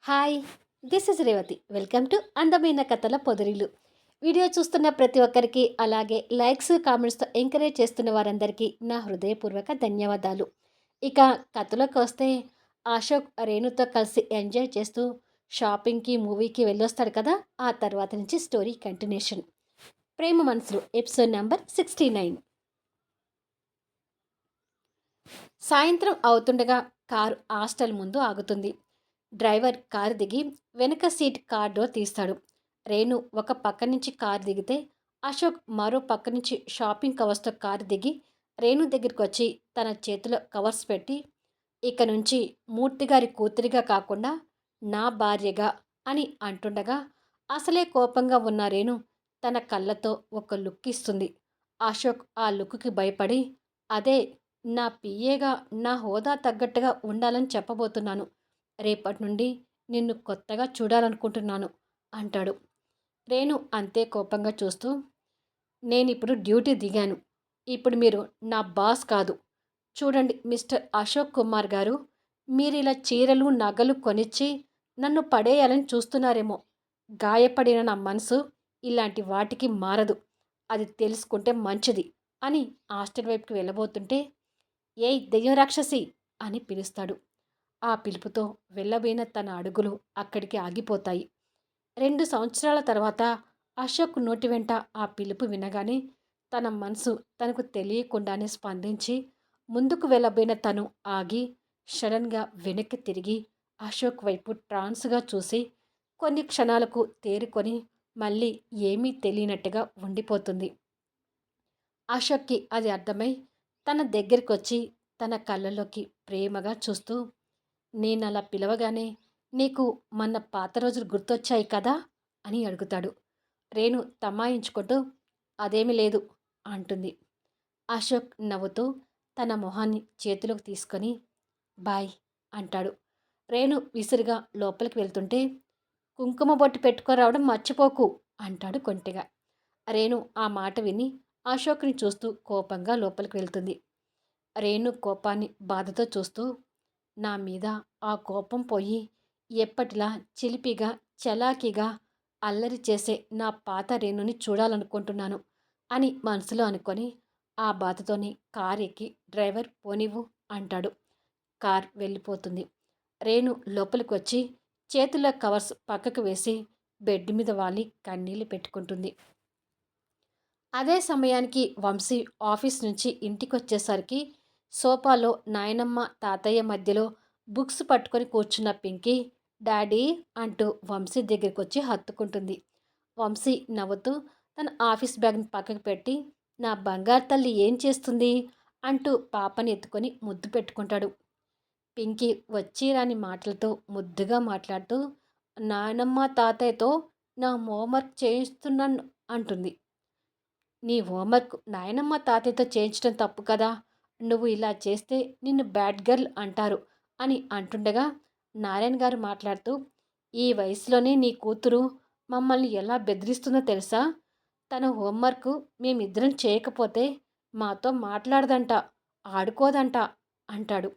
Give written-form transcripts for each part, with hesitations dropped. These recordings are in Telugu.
Hi, this is Revathi. Welcome to అందమైన కథల పొదరిల్లు. వీడియో చూస్తున్న ప్రతి ఒక్కరికి, అలాగే లైక్స్, కామెంట్స్తో ఎంకరేజ్ చేస్తున్న వారందరికీ నా హృదయపూర్వక ధన్యవాదాలు. ఇక కథలోకి వస్తే, అశోక్ రేణుతో కలిసి ఎంజాయ్ చేస్తూ షాపింగ్కి, మూవీకి వెళ్ళొస్తాడు కదా. ఆ తర్వాత నుంచి స్టోరీ కంటిన్యూషన్. ప్రేమ మనసులు ఎపిసోడ్ నెంబర్ 69. సాయంత్రం అవుతుండగా కారు హాస్టల్ ముందు ఆగుతుంది. డ్రైవర్ కారు దిగి వెనక సీట్ కార్ డోర్ తీస్తాడు. రేణు ఒక పక్క నుంచి కారు దిగితే, అశోక్ మరో పక్క నుంచి షాపింగ్ కవర్స్తో కారు దిగి రేణు దగ్గరికి వచ్చి తన చేతిలో కవర్స్ పెట్టి, ఇక నుంచి మూర్తిగారి కూతురిగా కాకుండా నా భార్యగా అని అంటుండగా, అసలే కోపంగా ఉన్న రేణు తన కళ్ళతో ఒక లుక్ ఇస్తుంది. అశోక్ ఆ లుక్కి భయపడి, అదే నా పిఏగా నా హోదా తగ్గట్టుగా ఉండాలని చెప్పబోతున్నాను. రేపటి నుండి నిన్ను కొత్తగా చూడాలనుకుంటున్నాను అంటాడు. రేణు అంతే కోపంగా చూస్తూ, నేనిప్పుడు డ్యూటీ దిగాను. ఇప్పుడు మీరు నా బాస్ కాదు. చూడండి మిస్టర్ అశోక్ కుమార్ గారు, మీరిలా చీరలు నగలు కొనిచ్చి నన్ను పడేయాలని చూస్తున్నారేమో. గాయపడిన నా మనసు ఇలాంటి వాటికి మారదు. అది తెలుసుకుంటే మంచిది అని హాస్టల్ వైపుకి వెళ్ళబోతుంటే, ఏయ్ దెయ్యం రాక్షసి అని పిలుస్తాడు. ఆ పిలుపుతో వెళ్ళబోయిన తన అడుగులు అక్కడికి ఆగిపోతాయి. 2 సంవత్సరాల తర్వాత అశోక్ నోటి వెంట ఆ పిలుపు వినగానే తన మనసు తనకు తెలియకుండానే స్పందించి, ముందుకు వెళ్ళబోయిన తను ఆగి సడన్గా వెనక్కి తిరిగి అశోక్ వైపు ట్రాన్స్గా చూసి కొన్ని క్షణాలకు తేరుకొని మళ్ళీ ఏమీ తెలియనట్టుగా ఉండిపోతుంది. అశోక్కి అది అర్థమై తన దగ్గరికొచ్చి తన కళ్ళలోకి ప్రేమగా చూస్తూ, నేనలా పిలవగానే నీకు మన పాత రోజులు గుర్తొచ్చాయి కదా అని అడుగుతాడు. రేణు తమాయించుకుంటూ అదేమీ లేదు అంటుంది. అశోక్ నవ్వుతూ తన మొహాన్ని చేతిలోకి తీసుకొని బాయ్ అంటాడు. రేణు విసురుగా లోపలికి వెళ్తుంటే, కుంకుమ బొట్టు పెట్టుకోరావడం మర్చిపోకు అంటాడు కొంటెగా. రేణు ఆ మాట విని అశోక్ని చూస్తూ కోపంగా లోపలికి వెళ్తుంది. రేణు కోపాన్ని బాధతో చూస్తూ, నా మీద ఆ కోపం పోయి ఎప్పటిలా చిలిపిగా, చలాకీగా అల్లరి చేసే నా పాత రేణుని చూడాలనుకుంటున్నాను అని మనసులో అనుకొని ఆ బాధతోని కార్ ఎక్కి డ్రైవర్ పోనివ్వు అంటాడు. కార్ వెళ్ళిపోతుంది. రేణు లోపలికి వచ్చి చేతుల్లో కవర్స్ పక్కకు వేసి బెడ్ మీద వాలి కన్నీళ్లు పెట్టుకుంటుంది. అదే సమయానికి వంశీ ఆఫీస్ నుంచి ఇంటికొచ్చేసరికి సోఫాలో నాయనమ్మ తాతయ్య మధ్యలో బుక్స్ పట్టుకొని కూర్చున్న పింకీ డాడీ అంటూ వంశీ దగ్గరికి వచ్చి హత్తుకుంటుంది. వంశీ నవ్వుతూ తన ఆఫీస్ బ్యాగ్ని పక్కకు పెట్టి, నా బంగారు తల్లి ఏం చేస్తుంది అంటూ పాపని ఎత్తుకొని ముద్దు పెట్టుకుంటాడు. పింకీ వచ్చి రాని మాటలతో ముద్దుగా మాట్లాడుతూ, నాయనమ్మ తాతయ్యతో నా హోంవర్క్ చేయిస్తున్నాను అంటుంది. నీ హోంవర్క్ నాయనమ్మ తాతయ్యతో చేయించడం తప్పు కదా. నువ్వు ఇలా చేస్తే నిన్ను బ్యాడ్ గర్ల్ అంటారు అని అంటుండగా నారాయణ గారు మాట్లాడుతూ, ఈ వయసులోనే నీ కూతురు మమ్మల్ని ఎలా బెదిరిస్తుందో తెలుసా. తన హోంవర్క్ మేమిద్దరం చేయకపోతే మాతో మాట్లాడదంట, ఆడుకోదంట అంటాడు.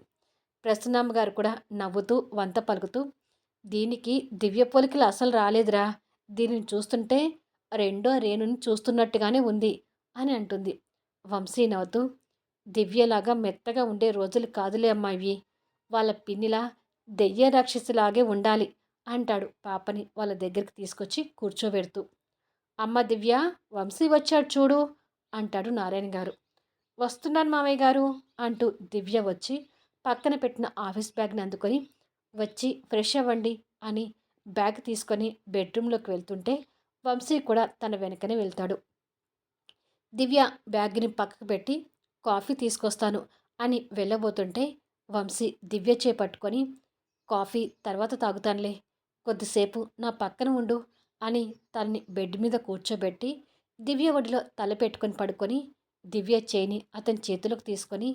ప్రసన్నమ్మ గారు కూడా నవ్వుతూ వంత పలుకుతూ, దీనికి దివ్య పోలికలు అసలు రాలేదురా. దీనిని చూస్తుంటే రెండో రేణుని చూస్తున్నట్టుగానే ఉంది అని అంటుంది. వంశీ నవ్వుతూ, దివ్యలాగా మెత్తగా ఉండే రోజులు కాదులే అమ్మా ఇవి. వాళ్ళ పిన్నిలా దెయ్య రాక్షసిలాగే ఉండాలి అంటాడు పాపని వాళ్ళ దగ్గరికి తీసుకొచ్చి కూర్చోబెడుతూ. అమ్మ దివ్య, వంశీ వచ్చాడు చూడు అంటాడు నారాయణ గారు. వస్తున్నాను మామయ్య గారు అంటూ దివ్య వచ్చి పక్కన పెట్టిన ఆఫీస్ బ్యాగ్ని అందుకొని వచ్చి ఫ్రెష్ అవ్వండి అని బ్యాగ్ తీసుకొని బెడ్రూమ్లోకి వెళ్తుంటే వంశీ కూడా తన వెనకనే వెళ్తాడు. దివ్య బ్యాగ్ని పక్కకు పెట్టి కాఫీ తీసుకొస్తాను అని వెళ్ళబోతుంటే వంశీ దివ్య చేపట్టుకొని, కాఫీ తర్వాత తాగుతానులే, కొద్దిసేపు నా పక్కన ఉండు అని తనని బెడ్ మీద కూర్చోబెట్టి దివ్య ఒడిలో తల పెట్టుకొని పడుకొని దివ్య చేయిని అతని చేతిలోకి తీసుకొని,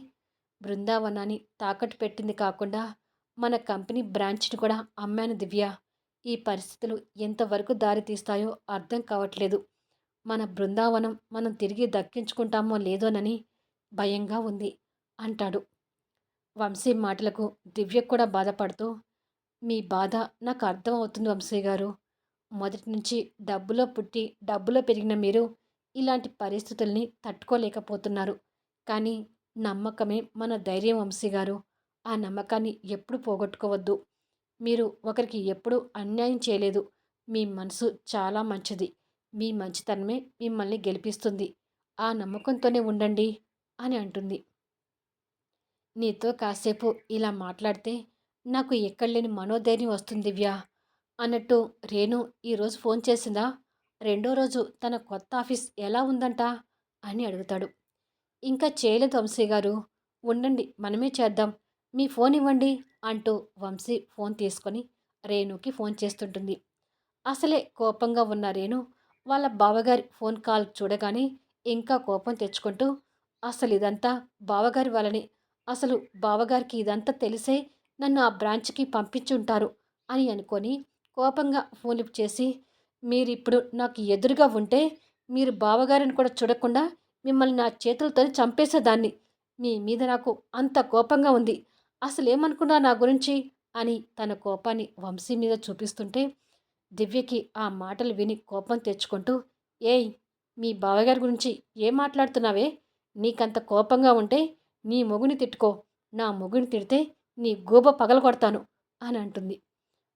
బృందావనాన్ని తాకట్టు పెట్టింది కాకుండా మన కంపెనీ బ్రాంచ్ని కూడా అమ్మాను దివ్య. ఈ పరిస్థితులు ఎంతవరకు దారి తీస్తాయో అర్థం కావట్లేదు. మన బృందావనం మనం తిరిగి దక్కించుకుంటామో లేదోనని భయంగా ఉంది అంటాడు. వంశీ మాటలకు దివ్య కూడా బాధపడుతూ, మీ బాధ నాకు అర్థమవుతుంది వంశీ గారు. మొదటి నుంచి డబ్బులో పుట్టి, డబ్బులో పెరిగిన మీరు ఇలాంటి పరిస్థితుల్ని తట్టుకోలేకపోతున్నారు. కానీ నమ్మకమే మన ధైర్యం వంశీ గారు. ఆ నమ్మకాన్ని ఎప్పుడు పోగొట్టుకోవద్దు. మీరు ఒకరికి ఎప్పుడూ అన్యాయం చేయలేదు. మీ మనసు చాలా మంచిది. మీ మంచితనమే మిమ్మల్ని గెలిపిస్తుంది. ఆ నమ్మకంతోనే ఉండండి అని అంటుంది. నీతో కాసేపు ఇలా మాట్లాడితే నాకు ఎక్కడలేని మనోధైర్యం వస్తుంది దివ్య అన్నట్టు రేణు ఈరోజు ఫోన్ చేసిందా? రెండో రోజు తన కొత్త ఆఫీస్ ఎలా ఉందంట అని అడుగుతాడు. ఇంకా చేయలేదు వంశీ గారు. ఉండండి మనమే చేద్దాం. మీ ఫోన్ ఇవ్వండి అంటూ వంశీ ఫోన్ తీసుకొని రేణుకి ఫోన్ చేస్తుంటుంది. అసలే కోపంగా ఉన్న రేణు వాళ్ళ బావగారి ఫోన్ కాల్ చూడగానే ఇంకా కోపం తెచ్చుకుంటూ అసలు ఇదంతా బావగారి వలని, అసలు బావగారికి ఇదంతా తెలిసే నన్ను ఆ బ్రాంచ్కి పంపించుంటారు అని అనుకొని కోపంగా ఫోన్ లిఫ్ట్ చేసి మీరిప్పుడు నాకు ఎదురుగా ఉంటే మీరు బావగారిని కూడా చూడకుండా మిమ్మల్ని నా చేతులతోనే చంపేసేదాన్ని. మీ మీద నాకు అంత కోపంగా ఉంది. అసలేమనుకున్నారు నా గురించి అని తన కోపాన్ని వంశీ మీద చూపిస్తుంటే దివ్యకి ఆ మాటలు విని కోపం తెచ్చుకుంటూ ఏయ్ మీ బావగారి గురించి ఏం మాట్లాడుతున్నావే? నీకంత కోపంగా ఉంటే నీ మొగుని తిట్టుకో. నా మొగుని తిడితే నీ గూబ పగలగొడతాను అని అంటుంది.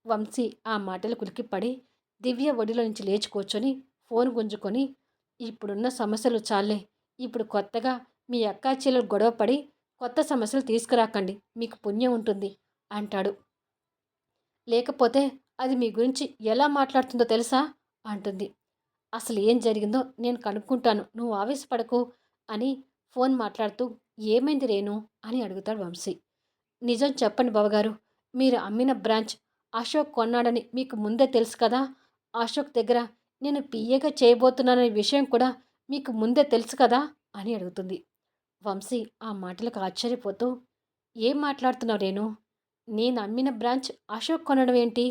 వంశీ ఆ మాటలు కులికిపడి దివ్య ఒడిలో నుంచి లేచి కూర్చొని ఫోన్ గుంజుకొని ఇప్పుడున్న సమస్యలు చాలే. ఇప్పుడు కొత్తగా మీ అక్కా చెల్లెలు గొడవపడి కొత్త సమస్యలు తీసుకురాకండి. మీకు పుణ్యం ఉంటుంది అంటాడు. లేకపోతే అది మీ గురించి ఎలా మాట్లాడుతుందో తెలుసా అంటుంది. అసలు ఏం జరిగిందో నేను కనుక్కుంటాను. నువ్వు ఆవేశపడకు అని ఫోన్ మాట్లాడుతూ ఏమైంది రేణు అని అడుగుతాడు వంశీ. నిజం చెప్పండి బావగారు. మీరు అమ్మిన బ్రాంచ్ అశోక్ కొన్నాడని మీకు ముందే తెలుసు కదా? అశోక్ దగ్గర నేను పిఏగా చేయబోతున్నాననే విషయం కూడా మీకు ముందే తెలుసు కదా అని అడుగుతుంది. వంశీ ఆ మాటలకు ఆశ్చర్యపోతూ ఏం మాట్లాడుతున్నావు రేణు? నేను అమ్మిన బ్రాంచ్ అశోక్ కొనడం ఏంటి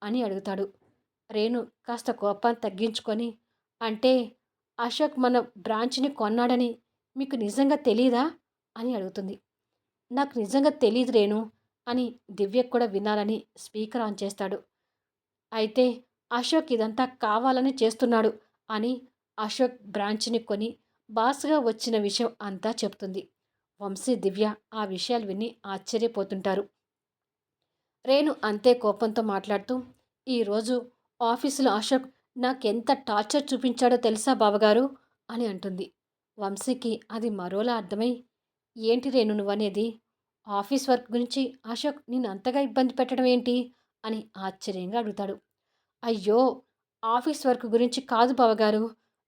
అని అడుగుతాడు. రేణు కాస్త కోపాన్ని తగ్గించుకొని అంటే అశోక్ మన బ్రాంచ్ని కొన్నాడని మీకు నిజంగా తెలీదా అని అడుగుతుంది. నాకు నిజంగా తెలీదు రేణు అని దివ్యకు కూడా వినాలని స్పీకర్ ఆన్ చేస్తాడు. అయితే అశోక్ ఇదంతా కావాలని చేస్తున్నాడు అని అశోక్ బ్రాంచ్ని కొని బాస్గా వచ్చిన విషయం అంతా చెప్తుంది. వంశీ దివ్య ఆ విషయాలు విని ఆశ్చర్యపోతుంటారు. రేణు అంతే కోపంతో మాట్లాడుతూ ఈరోజు ఆఫీసులో అశోక్ నాకెంత టార్చర్ చూపించాడో తెలుసా బావగారు అని అంటుంది. వంశీకి అది మరోలా అర్థమై ఏంటి రేణు నువ్వనేది? ఆఫీస్ వర్క్ గురించి అశోక్ నేను అంతగా ఇబ్బంది పెట్టడం ఏంటి అని ఆశ్చర్యంగా అడుగుతాడు. అయ్యో ఆఫీస్ వర్క్ గురించి కాదు బావగారు.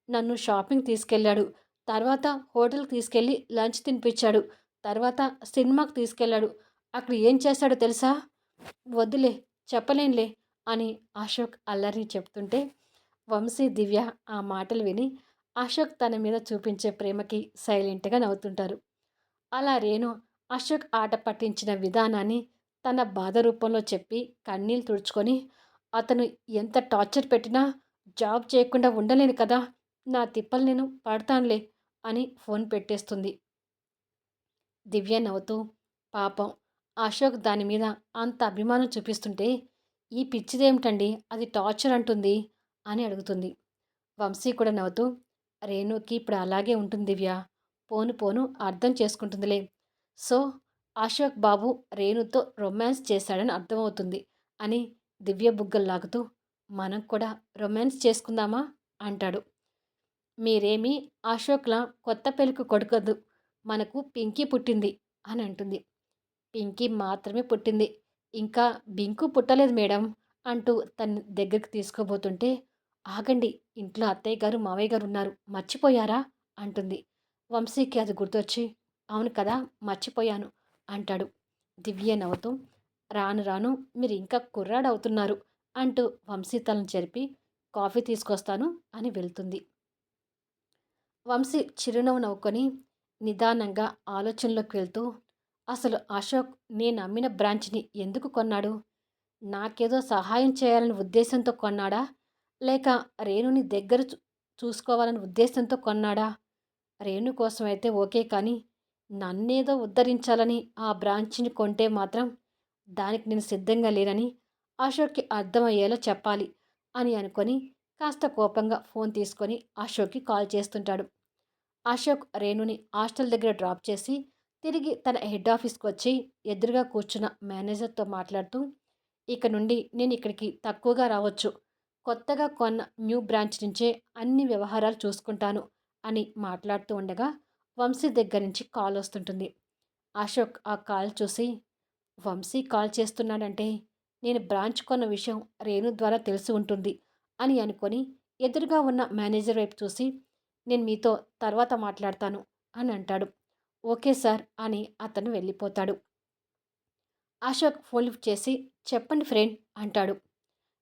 నన్ను షాపింగ్ తీసుకెళ్ళాడు. తర్వాత హోటల్కి తీసుకెళ్ళి లంచ్ తినిపించాడు. తర్వాత సినిమాకి తీసుకెళ్ళాడు. అక్కడ ఏం చేశాడో తెలుసా? వద్దులే చెప్పలేనులే అని అశోక్ అల్లరిని చెప్తుంటే వంశీ దివ్య ఆ మాటలు విని అశోక్ తన మీద చూపించే ప్రేమకి సైలెంట్గా నవ్వుతుంటారు. అలా రేణు అశోక్ ఆట పట్టించిన విధానాన్ని తన బాధ రూపంలో చెప్పి కన్నీళ్ళు తుడుచుకొని అతను ఎంత టార్చర్ పెట్టినా జాబ్ చేయకుండా ఉండలేను కదా, నా తిప్పలు నేను పడతానులే అని ఫోన్ పెట్టేస్తుంది. దివ్య నవ్వుతూ పాపం అశోక్ దాని మీద అంత అభిమానం చూపిస్తుంటే ఈ పిచ్చిదేమిటండి అది టార్చర్ అంటుంది అని అడుగుతుంది. వంశీ కూడా నవ్వుతూ రేణుకి ఇప్పుడు అలాగే ఉంటుంది దివ్య, పోను పోను అర్థం చేసుకుంటుందిలే. సో అశోక్ బాబు రేణుతో రొమాన్స్ చేశాడని అర్థమవుతుంది అని దివ్య బుగ్గలు లాగుతూ మనం కూడా రొమాన్స్ చేసుకుందామా అంటాడు. మీరేమీ అశోక్లా కొత్త పెళ్ళికి కొడుకద్దు, మనకు పింకీ పుట్టింది అని అంటుంది. పింకీ మాత్రమే పుట్టింది, ఇంకా బింకు పుట్టలేదు మేడం అంటూ తన దగ్గరికి తీసుకోబోతుంటే ఆగండి, ఇంట్లో అత్తయ్య గారు మావయ్య గారు ఉన్నారు మర్చిపోయారా అంటుంది. వంశీకి అది గుర్తొచ్చి అవును కదా మర్చిపోయాను అంటాడు. దివ్య నవ్వుతూ రాను రాను మీరు ఇంకా కుర్రాడవుతున్నారు అంటూ వంశీ తలను చెరిపి కాఫీ తీసుకొస్తాను అని వెళ్తుంది. వంశీ చిరునవ్వు నవ్వుకొని నిదానంగా ఆలోచనలోకి వెళ్తూ అసలు అశోక్ నేను అమ్మిన బ్రాంచ్ని ఎందుకు కొన్నాడు? నాకేదో సహాయం చేయాలని ఉద్దేశంతో కొన్నాడా? లేక రేణుని దగ్గర చూసుకోవాలని ఉద్దేశంతో కొన్నాడా? రేణు కోసమైతే ఓకే కానీ నన్నేదో ఉద్ధరించాలని ఆ బ్రాంచ్ని కొంటే మాత్రం దానికి నేను సిద్ధంగా లేనని అశోక్కి అర్థమయ్యేలా చెప్పాలి అని అనుకొని కాస్త కోపంగా ఫోన్ తీసుకొని అశోక్కి కాల్ చేస్తుంటాడు. అశోక్ రేణుని హాస్టల్ దగ్గర డ్రాప్ చేసి తిరిగి తన హెడ్ ఆఫీస్కి వచ్చి ఎదురుగా కూర్చున్న మేనేజర్తో మాట్లాడుతూ, ఇక నుండి నేను ఇక్కడికి తక్కువగా రావచ్చు. కొత్తగా కొన్న న్యూ బ్రాంచ్ నుంచే అన్ని వ్యవహారాలు చూసుకుంటాను అని మాట్లాడుతూ ఉండగా వంశీ దగ్గర నుంచి కాల్ వస్తుంటుంది. అశోక్ ఆ కాల్ చూసి, వంశీ కాల్ చేస్తున్నాడంటే నేను బ్రాంచ్ కొన్న విషయం రేణు ద్వారా తెలిసి ఉంటుంది అని అనుకొని ఎదురుగా ఉన్న మేనేజర్ వైపు చూసి, నేను మీతో తర్వాత మాట్లాడతాను అని అంటాడు. ఓకే సార్ అని అతను వెళ్ళిపోతాడు. అశోక్ ఫోన్ లిఫ్ట్ చేసి, చెప్పండి ఫ్రెండ్ అంటాడు.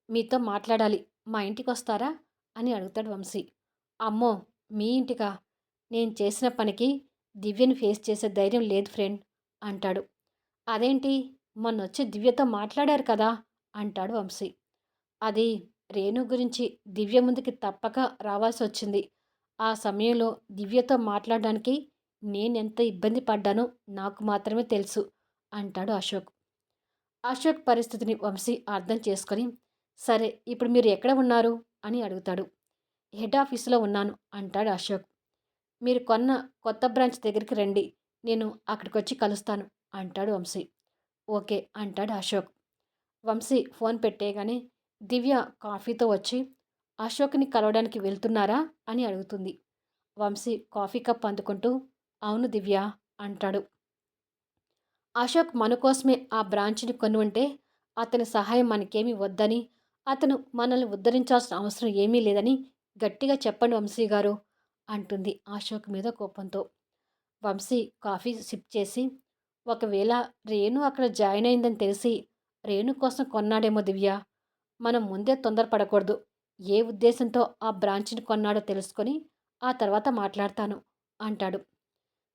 మీతో మాట్లాడాలి, మా ఇంటికి వస్తారా అని అడుగుతాడు వంశీ. అమ్మో, మీ ఇంటికా? నేను చేసిన పనికి దివ్యని ఫేస్ చేసే ధైర్యం లేదు ఫ్రెండ్ అంటాడు. అదేంటి, మొన్నొచ్చి దివ్యతో మాట్లాడారు కదా అంటాడు వంశీ. అది రేణు గురించి దివ్య ముందుకి తప్పక రావాల్సి వచ్చింది. ఆ సమయంలో దివ్యతో మాట్లాడడానికి నేనెంత ఇబ్బంది పడ్డానో నాకు మాత్రమే తెలుసు అంటాడు అశోక్. అశోక్ పరిస్థితిని వంశీ అర్థం చేసుకొని, సరే ఇప్పుడు మీరు ఎక్కడ ఉన్నారు అని అడుగుతాడు. హెడ్ ఆఫీసులో ఉన్నాను అంటాడు అశోక్. మీరు కొన్న కొత్త బ్రాంచ్ దగ్గరికి రండి, నేను అక్కడికొచ్చి కలుస్తాను అంటాడు వంశీ. ఓకే అంటాడు అశోక్. వంశీ ఫోన్ పెట్టేయగానే దివ్య కాఫీతో వచ్చి, అశోక్ని కలవడానికి వెళ్తున్నారా అని అడుగుతుంది. వంశీ కాఫీ కప్ అందుకుంటూ, అవును దివ్య అంటాడు. అశోక్ మన కోసమే ఆ బ్రాంచ్ని కొని ఉంటే అతని సహాయం మనకేమీ వద్దని, అతను మనల్ని ఉద్ధరించాల్సిన అవసరం ఏమీ లేదని గట్టిగా చెప్పండి వంశీ గారు అంటుంది అశోక్ మీద కోపంతో. వంశీ కాఫీ సిప్ చేసి, ఒకవేళ రేణు అక్కడ జాయిన్ అయిందని తెలిసి రేణు కోసం కొన్నాడేమో దివ్య. మనం ముందే తొందరపడకూడదు. ఏ ఉద్దేశంతో ఆ బ్రాంచ్ని కొన్నాడో తెలుసుకొని ఆ తర్వాత మాట్లాడతాను అంటాడు.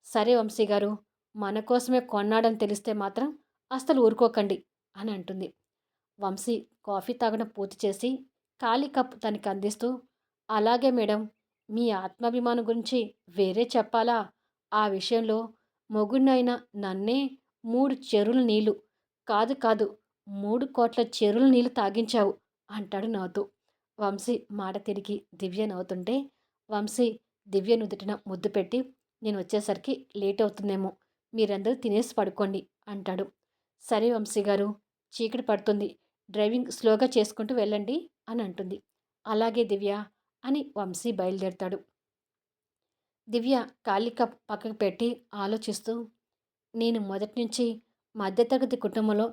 సరే వంశీ గారు, మన కోసమే కొన్నాడని తెలిస్తే మాత్రం అస్సలు ఊరుకోకండి అని అంటుంది. వంశీ కాఫీ తాగడం పూర్తి చేసి ఖాళీ కప్ తనకి అందిస్తూ, అలాగే మేడం, మీ ఆత్మాభిమానం గురించి వేరే చెప్పాలా? ఆ విషయంలో మొగుడినైనా నన్నే 3 చెరువుల నీళ్లు, కాదు కాదు 3 కోట్ల చెరువుల నీళ్లు తాగించావు అంటాడు నవ్వుతూ. వంశీ మాట తిరిగి దివ్య నవ్వుతుంటే వంశీ దివ్య నుదుటిన ముద్దు పెట్టి, నేను వచ్చేసరికి లేట్ అవుతుందేమో, మీరందరూ తినేసి పడుకోండి అంటాడు. సరే వంశీ గారు, చీకటి పడుతుంది, డ్రైవింగ్ స్లోగా చేసుకుంటూ వెళ్ళండి అని అంటుంది. అలాగే దివ్య అని వంశీ బయలుదేరతాడు. దివ్య ఖాళీ కప్ పక్కకు పెట్టి ఆలోచిస్తూ, నేను మొదటి నుంచి మధ్యతరగతి కుటుంబంలో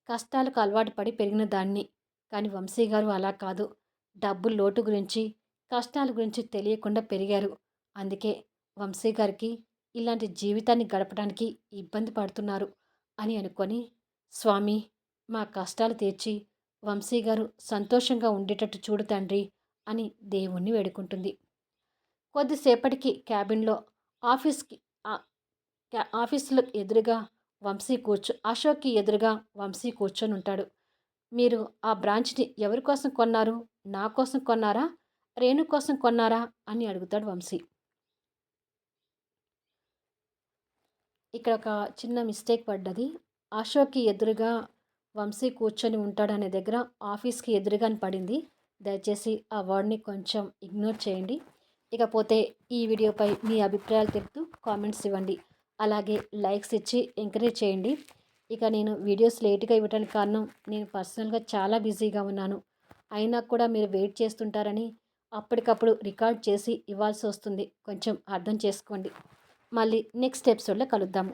కష్టాలకు అలవాటు పడి పెరిగిన దాన్ని. కానీ వంశీ గారు అలా కాదు. డబ్బు లోటు గురించి, కష్టాల గురించి తెలియకుండా పెరిగారు. అందుకే వంశీ గారికి ఇలాంటి జీవితాన్ని గడపడానికి ఇబ్బంది పడుతున్నారు అని అనుకొని, స్వామి, మా కష్టాలు తీర్చి వంశీ గారు సంతోషంగా ఉండేటట్టు చూడు తండ్రి అని దేవుణ్ణి వేడుకుంటుంది. కొద్దిసేపటికి క్యాబిన్లో ఆఫీస్కి ఆఫీసులో ఎదురుగా అశోక్కి ఎదురుగా వంశీ కూర్చొని ఉంటాడు. మీరు ఆ బ్రాంచ్ని ఎవరి కోసం కొన్నారు? నా కోసం కొన్నారా, రేణు కోసం కొన్నారా అని అడుగుతాడు వంశీ. ఇక్కడ ఒక చిన్న మిస్టేక్ పడ్డది. అశోక్కి ఎదురుగా వంశీ కూర్చొని ఉంటాడనే దగ్గర ఆఫీస్కి ఎదురుగాని పడింది. దయచేసి ఆ వర్డ్ని కొంచెం ఇగ్నోర్ చేయండి. ఇకపోతే ఈ వీడియోపై మీ అభిప్రాయాలు తెలుపుతూ కామెంట్స్ ఇవ్వండి. అలాగే లైక్స్ ఇచ్చి ఎంకరేజ్ చేయండి. ఇక నేను వీడియోస్ లేట్గా ఇవ్వడానికి కారణం, నేను పర్సనల్గా చాలా బిజీగా ఉన్నాను. అయినా కూడా మీరు వెయిట్ చేస్తుంటారని అప్పటికప్పుడు రికార్డ్ చేసి ఇవ్వాల్సి వస్తుంది. కొంచెం అర్థం చేసుకోండి. మళ్ళీ నెక్స్ట్ ఎపిసోడ్లో కలుద్దాము.